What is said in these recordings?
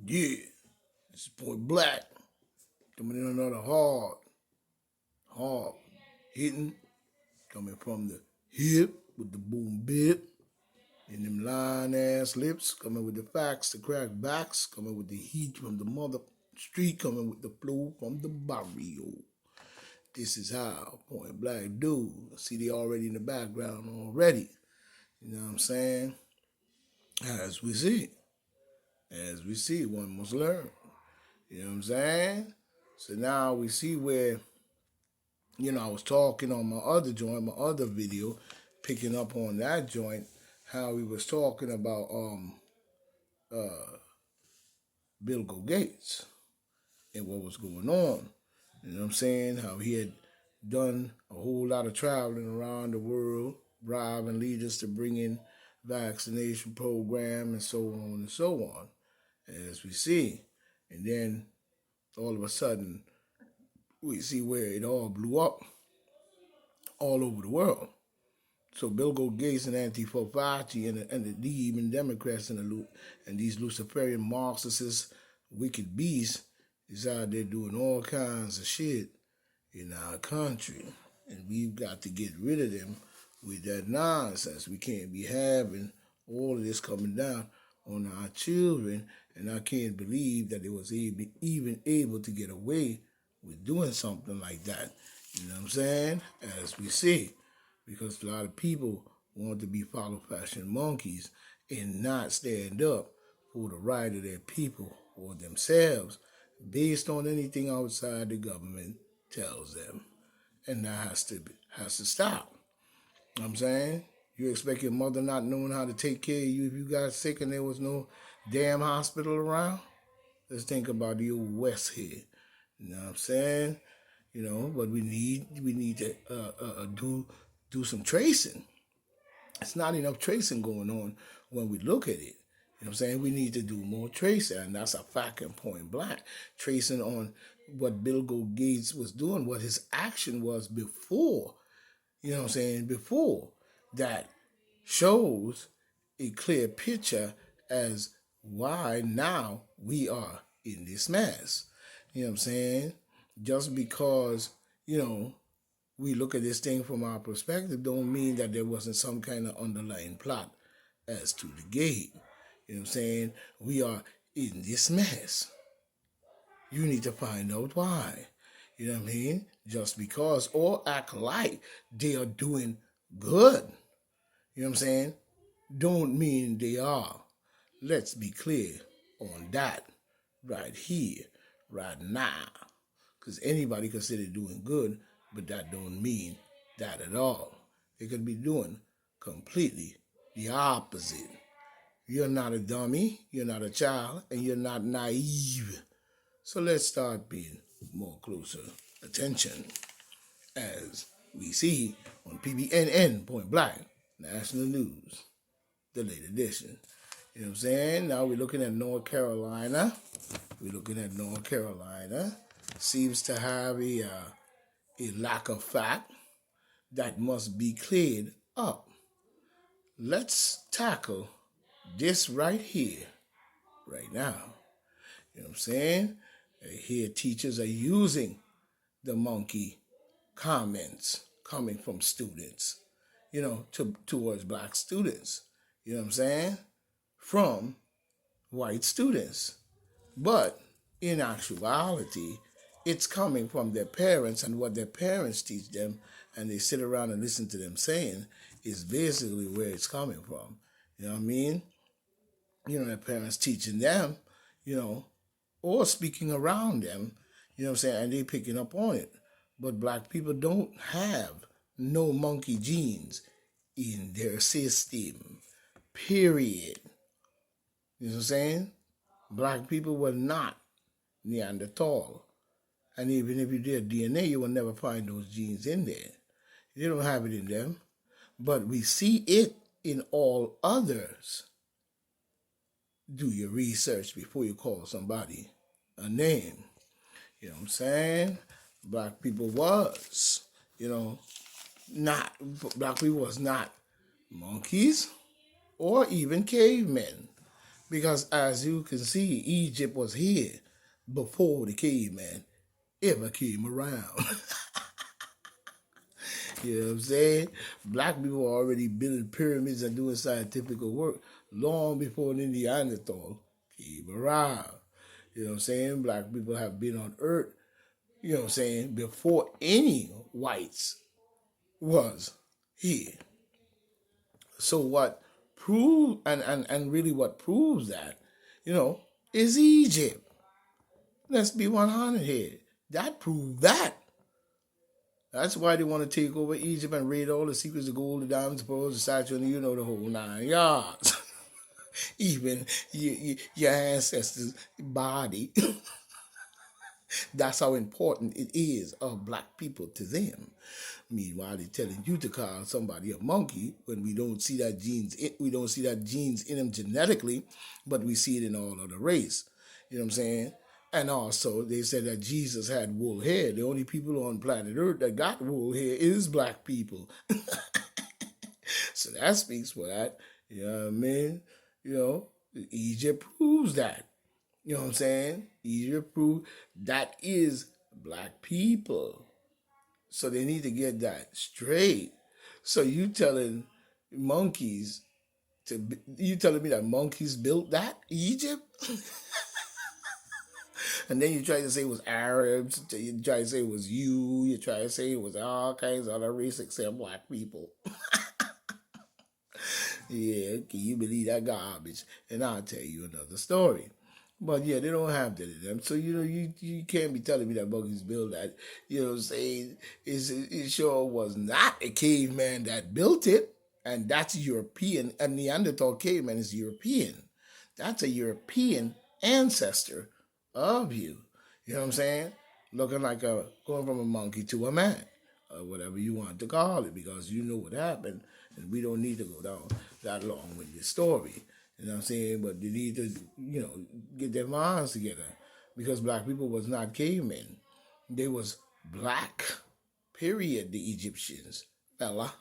Yeah, this is Point Black coming in another hard hitting, coming from the hip with the boom bip, and them line ass lips, coming with the facts, the crack backs, coming with the heat from the mother street, coming with the flow from the barrio. This is how Point Black do. See, they already in the background already. You know what I'm saying? As we see, one must learn. You know what I'm saying? So now we see where, I was talking on my other joint, my other video, picking up on that joint, how we was talking about Bill Gates and what was going on. You know what I'm saying? How he had done a whole lot of traveling around the world, bribing leaders to bring in vaccination program and so on and so on, as we see. And then all of a sudden, we see where it all blew up all over the world. So Bill Gates and Antifa Fauci and the even Democrats and these Luciferian Marxists, wicked beasts, is out there doing all kinds of shit in our country. And we've got to get rid of them with that nonsense. We can't be having all of this coming down on our children. And I can't believe that they was even able to get away with doing something like that. You know what I'm saying? As we see. Because a lot of people want to be follow fashion monkeys and not stand up for the right of their people or themselves based on anything outside the government tells them. And that has to stop. You know what I'm saying? You expect your mother not knowing how to take care of you if you got sick and there was no damn hospital around? Let's think about the old West here. You know what I'm saying? But we need to do some tracing. It's not enough tracing going on when we look at it. You know what I'm saying? We need to do more tracing, and that's a fact in Point Blank. Tracing on what Bill Gates was doing, what his action was before, before that shows a clear picture as why now we are in this mess. You know what I'm saying? Just because, we look at this thing from our perspective don't mean that there wasn't some kind of underlying plot as to the game. You know what I'm saying? We are in this mess. You need to find out why. You know what I mean? Just because, or act like they are doing good. You know what I'm saying? Don't mean they are. Let's be clear on that right here, right now. Because anybody consider doing good, but that don't mean that at all. They could be doing completely the opposite. You're not a dummy, you're not a child, and you're not naive. So let's start being more closer attention as we see on PBNN, Point Blank, National News, the late edition. You know what I'm saying? Now we're looking at North Carolina. Seems to have a lack of fact that must be cleared up. Let's tackle this right here, right now. You know what I'm saying? Here teachers are using the monkey comments coming from students, towards black students. You know what I'm saying? From white students. But in actuality, it's coming from their parents, and what their parents teach them, and they sit around and listen to them saying, is basically where it's coming from. You know what I mean? Their parents teaching them, or speaking around them, you know what I'm saying, and they picking up on it. But black people don't have no monkey genes in their system, period. You know what I'm saying? Black people were not Neanderthal. And even if you did DNA, you will never find those genes in there. You don't have it in them. But we see it in all others. Do your research before you call somebody a name. You know what I'm saying? Black people was, black people was not monkeys or even cavemen. Because as you can see, Egypt was here before the caveman ever came around. You know what I'm saying? Black people were already building pyramids and doing scientific work long before the Neanderthal came around. You know what I'm saying? Black people have been on Earth, you know what I'm saying, before any whites was here. So what proves and really what proves that, you know, is Egypt. Let's be 100 here. That proved that. That's why they want to take over Egypt and raid all the secrets of gold, the diamonds, the pearls, the statue, and you know the whole 9 yards. Even your ancestors' body. That's how important it is of black people to them. Meanwhile, they're telling you to call somebody a monkey when we don't see that genes in them genetically, but we see it in all of the race. You know what I'm saying? And also, they said that Jesus had wool hair. The only people on planet Earth that got wool hair is black people. So that speaks for that. You know what I mean? You know, Egypt proves that. You know what I'm saying? Egypt proved that is black people. So they need to get that straight. So monkeys you telling me that monkeys built that Egypt? And then you try to say it was Arabs, you try to say it was you try to say it was all kinds of other races except black people. Yeah, can you believe that garbage? And I'll tell you another story. But yeah, they don't have that in them. So, you can't be telling me that monkeys built that. You know what I'm saying? It sure was not a caveman that built it. And that's European. A Neanderthal caveman is European. That's a European ancestor of you. You know what I'm saying? Looking like going from a monkey to a man, or whatever you want to call it, because you know what happened, and we don't need to go down that long with this story. You know what I'm saying? But they need to, get their minds together, because black people was not cavemen. They was black, period, the Egyptians, fella.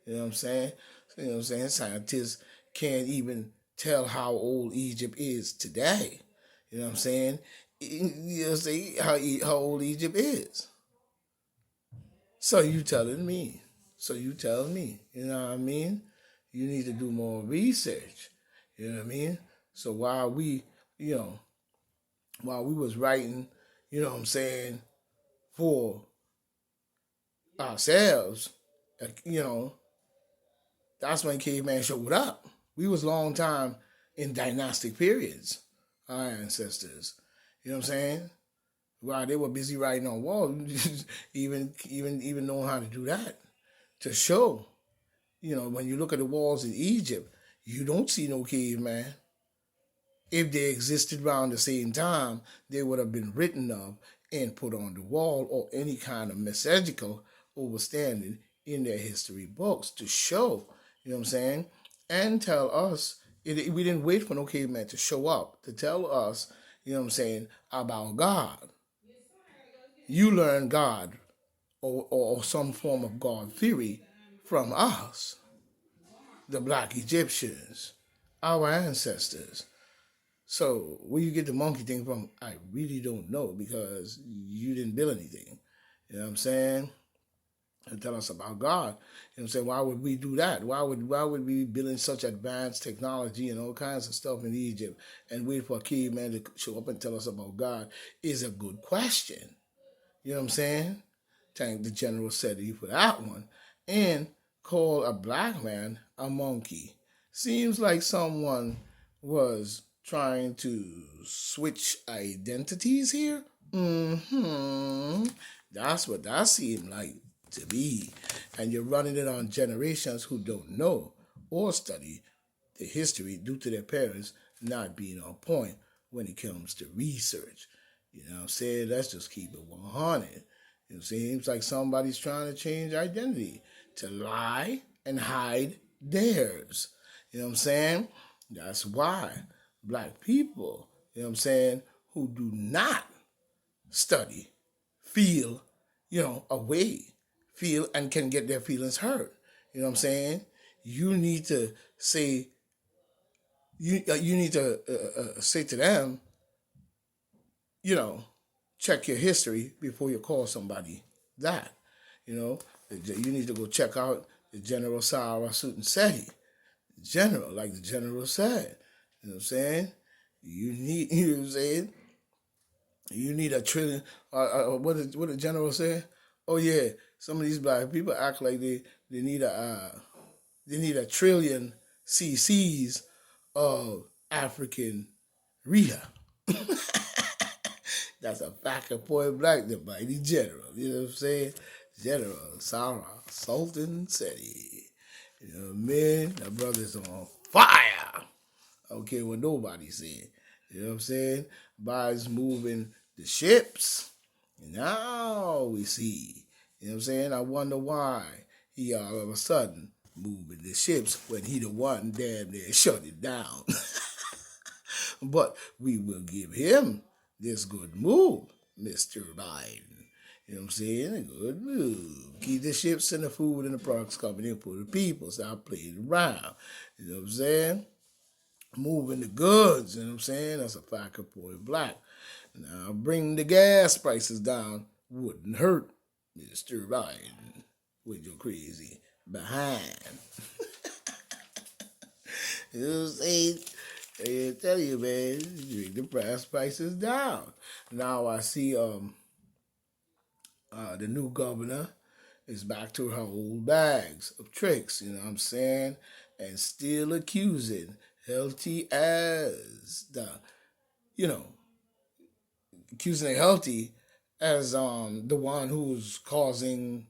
You know what I'm saying? You know what I'm saying? Scientists can't even tell how old Egypt is today. You know what I'm saying? You know, say how old Egypt is. So you telling me. So you tell me. You know what I mean? You need to do more research. You know what I mean? So you know, while we was writing, you know what I'm saying, for ourselves, you know, that's when caveman showed up. We was long time in dynastic periods, our ancestors. You know what I'm saying? While they were busy writing on walls, even knowing how to do that to show. You know, when you look at the walls in Egypt, you don't see no caveman. If they existed around the same time, they would have been written of and put on the wall, or any kind of messagical overstanding in their history books to show, you know what I'm saying, and tell us. We didn't wait for no caveman to show up to tell us, you know what I'm saying, about God. You learn God, or some form of God theory from us, the black Egyptians, our ancestors. So where you get the monkey thing from, I really don't know, because you didn't build anything. You know what I'm saying? And tell us about God. You know what I'm saying? Why would we do that? Why would we be building such advanced technology and all kinds of stuff in Egypt and wait for a caveman to show up and tell us about God is a good question. You know what I'm saying? Thank the General Seti for that one. And call a black man a monkey. Seems like someone was trying to switch identities here. That's what that seemed like to be. And you're running it on generations who don't know or study the history due to their parents not being on point when it comes to research. You know what I'm saying? Let's just keep it 100. It seems like somebody's trying to change identity to lie and hide theirs. You know what I'm saying? That's why black people, you know what I'm saying, who do not study, feel, away, feel and can get their feelings hurt. You know what I'm saying? You need to say, you need to say to them, you know, check your history before you call somebody that. You know, you need to go check out the General Sarah Suit Seti. General, like the general said. You know what I'm saying? You need, you know what I'm saying? You need a trillion. What the general say? Oh yeah, some of these black people act like they need they need a trillion cc's of African rehab. That's a fact of point black, the mighty general. You know what I'm saying? General Sarah Sultan Seti. You know what I mean? That brother's on fire. I don't care what nobody said. You know what I'm saying? Biden's moving the ships. And now we see. You know what I'm saying? I wonder why he all of a sudden moving the ships when he the one damn near shut it down. But we will give him this good move, Mr. Biden. You know what I'm saying? A good move. Keep the ships and the food and the products coming in for the people. Stop playing around. You know what I'm saying? Moving the goods, you know what I'm saying? That's a fact of point black. Now, bring the gas prices down wouldn't hurt, Mr. Biden, with your crazy behind. You know what I'm saying? I tell you, man, bring the prices down. Now I see the new governor is back to her old bags of tricks, you know what I'm saying? And still accusing Healthy as the, you know, accusing Healthy as the one who's causing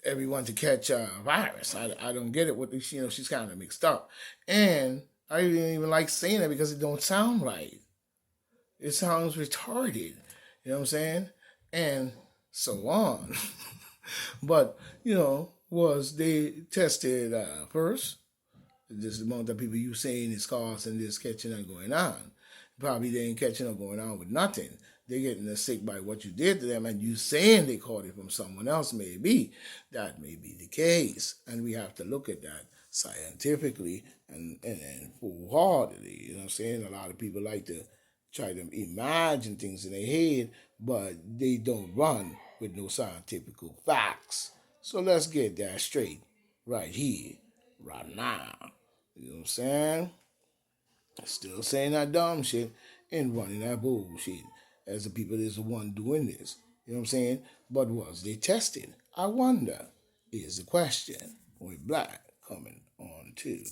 everyone to catch a virus. I don't get it. What you know, she's kind of mixed up, and I didn't even like saying it because it don't sound right. It sounds retarded. You know what I'm saying? And so on. But you know, was they tested first? This amount of people you saying is causing this catching up going on. Probably they ain't catching up going on with nothing. They're getting sick by what you did to them, and you saying they caught it from someone else. Maybe that may be the case, and we have to look at that scientifically and full-heartedly. You know what I'm saying? A lot of people like to try to imagine things in their head, but they don't run with no scientific facts. So let's get that straight right here, right now. You know what I'm saying? Still saying that dumb shit and running that bullshit as the people is the one doing this. You know what I'm saying? But was they tested? I wonder, is the question with black coming on too.